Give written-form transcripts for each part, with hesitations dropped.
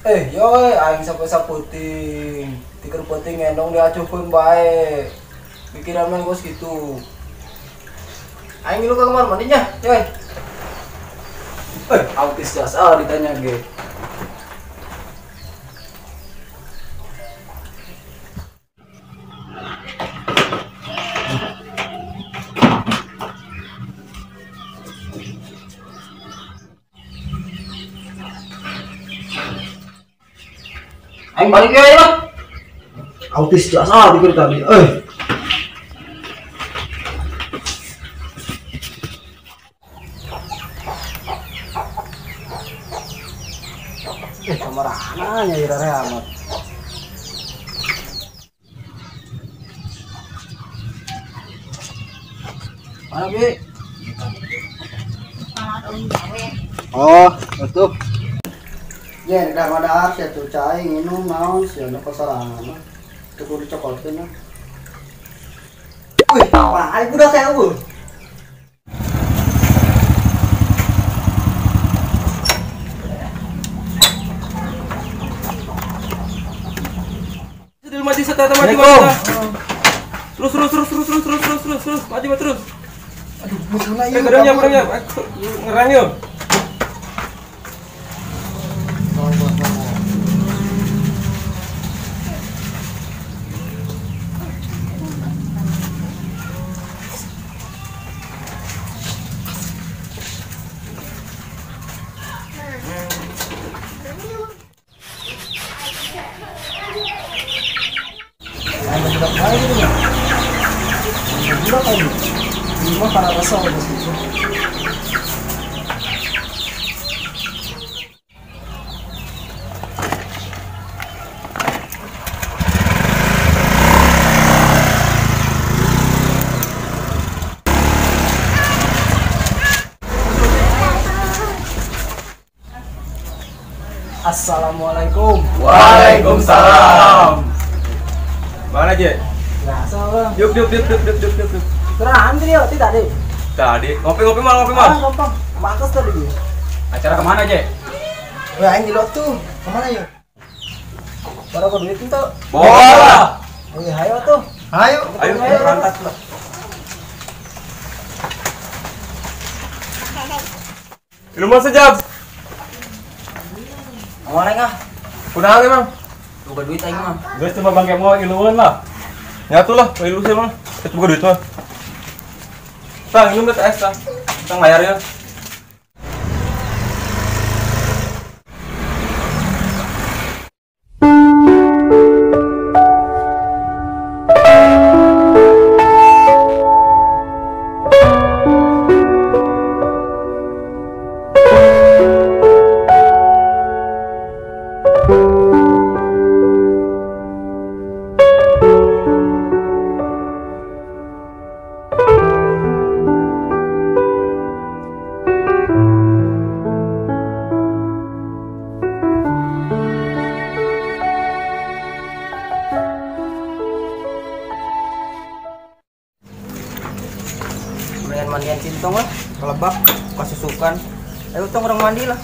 Yo aing sapu-saputing. Tikeur penting ngendong diacuhkeun bae. Pikiran mah gos gitu. Aing ngilu ka kamar mandinya, yoy. Autis jasa ditanya ge. Aing balik ya lah. Autis jasa dikir tadi. Kamarana nya ira amat. Mana Bi? Oh, betul. Ya, di kamar ada saya tuh cai minum naon sih ada pasarangan mah. Teu kudu cokoteun mah. Wih, apa? Ai budak saya eueuh. Sudah mati setata mati. Terus mati terus. Aduh, musuhna ieu. Gedangnya ngerang yuk. Assalamualaikum. Waalaikumsalam. Mana aja? Biasa orang. Yuk. Kerahan dia tidak deh. Tadi ngopi mal. Gampang. Makas tadi dia. Acara kemana aja? Wah, aing dilot tuh. Kemana yuk? Baru duit itu. Bola. Oke, ayo tuh. Ayo Berangkat lah. Rumah sejam. Kemana enggak? Kunaon emang? Buka duit aing mah. Guys coba bangke mau iluan lah. Nyatu lah, ilu sih mah. Kita buka duit mah. Tang, minum teh es tah. Tang layar ya. Mandian cintong lah, kelebak, kasusukan. Ayo tong orang mandi lah.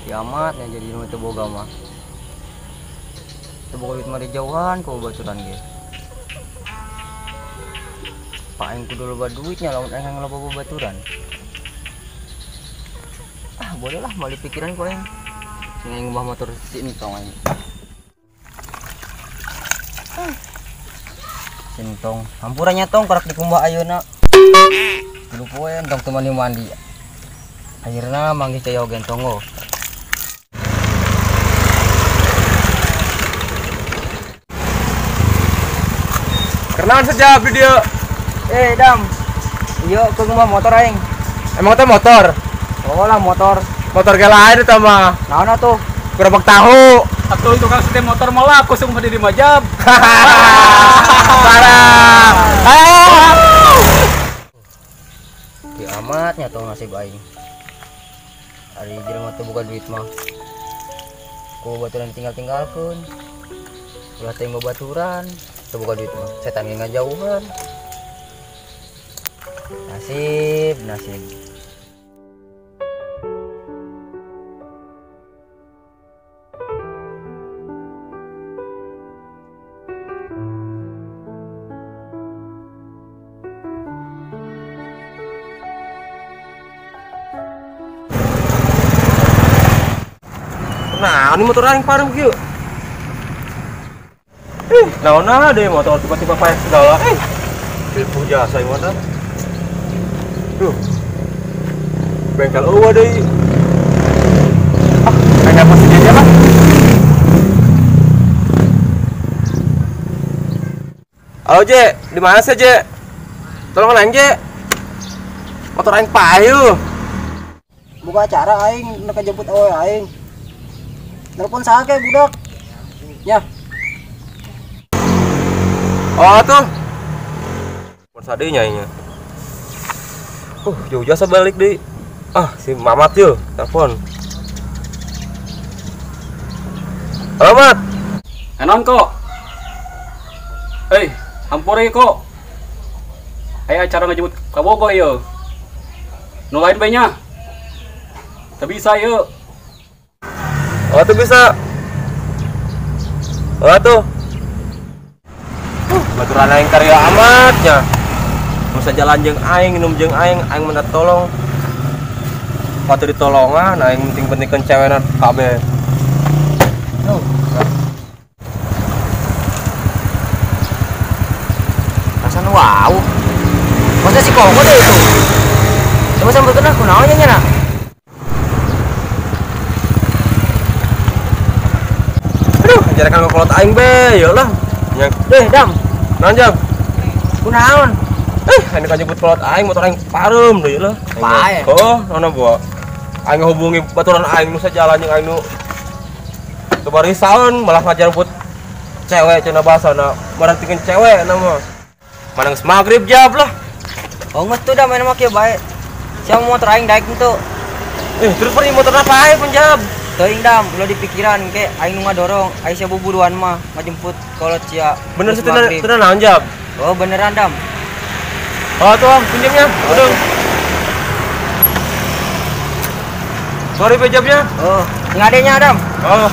Kiamat ya jadi nu teu boga mah. Teu boga duit mah dijauhan ku baturan ge. Pak aing kudu loba duitnya lamun aing loba baturan. Boleh lah mau dipikiran ku aing. Aing ngubah motor sintong aing. Sintong, hampurannya tong karak dikumbah ayeuna. Kudu poe entong teu mandi. Akhirna manggih teh ogen tonggo. Kenalan saja video. Dam. Iya, ke rumah motor aing. Emang teh motor? Oh lah motor. Motor ge lain eta mah. Naon tuh? Gerobak tahu. Atuh tukang setir motor malah aku sung di Majab. Parah. Ki amatnya tuh nasib aing. Ari jelema teu boga duit mah. Ku baturan tinggal-tinggalkeun. Ulah teh babaturan, teu boga duit mah. Setan ge ngajauhan. Nasib. Nah, ini motor aing parem kieu. Naon deh motor tiba-tiba paek segala. Ilmu jasa ieu mah. Tuh. Bengkel eueuh deui. Kayak apa sih aja lah. Halo, Je. Di mana sih, Je? Tolong aing, Je. Motor aing payu. Buka acara aing nek jemput awe aing. Telepon saha budak. Ya. Oh tuh. Pon sadinya nya. Jauh jasa balik deh. Si Mamat yuk, telepon. Halo, Mat. Enon kok. Hampuri kok. Aya acara ngejemput ka Bogor ieu. Nu lain bae nya. Teu bisa ieu. Oh tuh bisa. Oh tuh. Baturan aing karya amatnya. Masa jalan jeung aing, minum jeung aing minta tolong. Patu ditolongan, aing penting-pentingkeun cewekna kabeh. Rasan wow. Masa si Koko deh itu. Coba sampeutkeun aku naonnya nya. Jarakan kolot aing be, ya lah. Dam. Nanjak. Kunaon? Ini kan jemput kolot aing, motor aing parem deh lah. Pae. Oh, nona gua. Aing hubungi baturan aing nu sajalan jeung aing nu teu barisaun malah ngajemput cewek cenah bahasana. Marantikeun cewek nama. Manang magrib jab lah. Oh, geus tuh da main mah kieu bae. Siapa motor aing daek henteu. Terus pergi motor apa aing penjab? Teuing dam, ulah dipikiran ke aing nu ngadorong, aing sia buburuan mah ngajemput kolot cia. Bener sih tenan naon jab? Oh, beneran dam. Oh tuh, pinjamnya. Udah. Sorry pejabnya. Oh, ngadenya dam. Oh.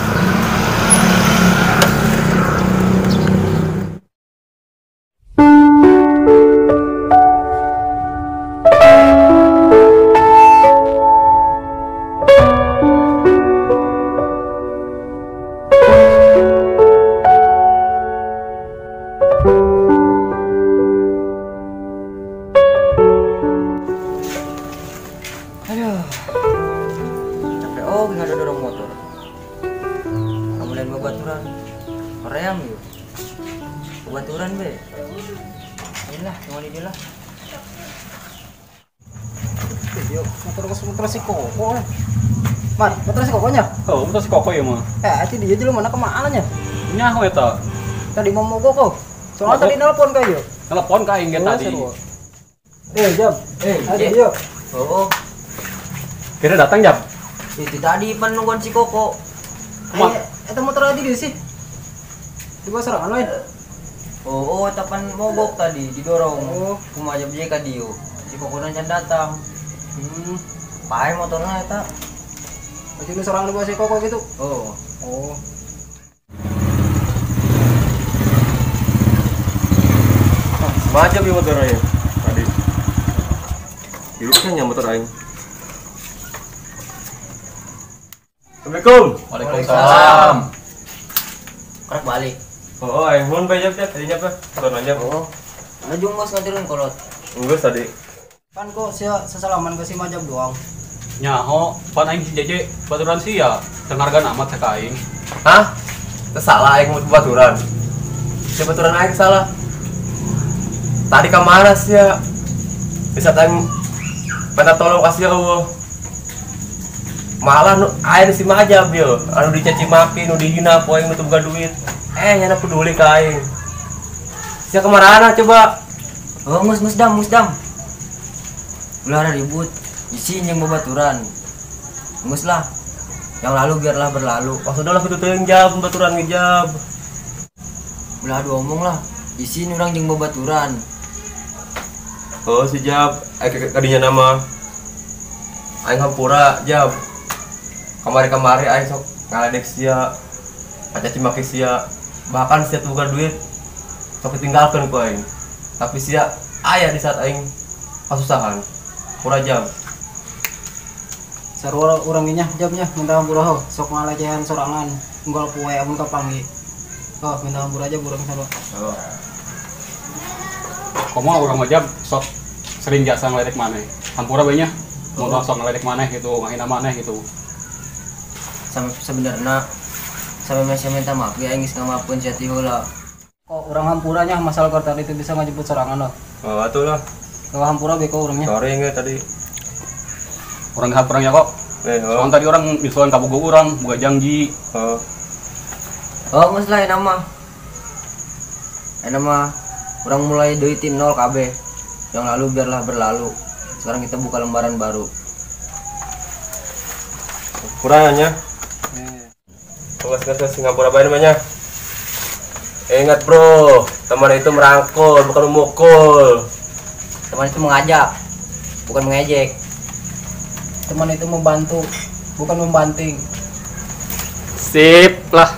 Koream yuk. Baturan be. Inilah, cuma ini lah. Yuk, motor si Koko. Man, motor si Kokonya? Oh, motor si Koko ya mah. Ati dia dulu mana kemana nya? Nyaho eta. Tadi mau mogok kok. Soalnya tadi nelpon kayak yuk. Telepon ka aing tadi. Jam. Ada yuk. Oh. Kira datang jam. Itu tadi penungguan si Koko. Eta motor tadi dia sih. Di pasar anu Oh, tapan mogok tadi didorong. Kumaha jam ka dieu. Si Koko can datang. Pae motorna eta. Masih nu sorang di bawah si Koko gitu. Oh. Macam di motor aing tadi. Hirupnya motor aing. Assalamualaikum. Waalaikumsalam. Korek balik. Oh, aing mun bae jap tadinya apa? Motor aja. Oh. Ngajung bos ngaturun kolot. Enggak tadi. Kan kok sia sesalaman ke si Majab doang. Nyaho, pan aing si Jeje baturan sia. Tengargan amat ka aing. Hah? Teu salah aing mau baturan. Si baturan aing salah. tadi kemana sih ya? Bisa tanya minta tolong kasih Allah. Malah aing si majab yo, anu dicaci maki, nu dihina poe nu teu boga duit. Nyana peduli ka aing. Sia kemarana coba? Oh, musdam. Ulah ada ribut. Isi jeung babaturan. Mus lah. Yang lalu biarlah berlalu. Maksudnya lah kitu teh jab baturan ngejab. Ulah adu omong lah. Isi urang jeung babaturan. Oh si jab, kadinya nama aing hampura jab. Kamari aing sok ngaledek sia, caci maki sia, bahkan sia teu boga duit sok ditinggalkeun ku aing. Tapi sia aya di saat aing kasusahan. Pura jab. Sarua urang nya jabnya minta hampura ho, sok ngalecehan sorangan, unggal poe amun kapanggi. Oh, minta hampura aja burang sarua. Oh. Komo urang majab sok sering jasa ngeledek maneh. Hampura bae nya. Mun sok ngeledek maneh gitu, ngahina maneh gitu. Sampai sebenarnya sampai masih minta maaf ya geus ngamaafkeun sia ti heula. Kok urang hampuranya masalah kartu itu bisa ngajemput sorangan lo. Oh, atuh lah. Kalau hampura beko urangnya. Sorry nge tadi. Orang hampuranya kok. Soalnya tadi orang misuhan kabogo urang, boga janji. Oh, geus lah nama. Nama urang mulai deui tim 0 KB. Yang lalu biarlah berlalu. Sekarang kita buka lembaran baru. Kurangnya. Tugas Singapura bae namanya. Ingat bro, teman itu merangkul bukan memukul. Teman itu mengajak, bukan mengejek. Teman itu membantu, bukan membanting. Sip lah.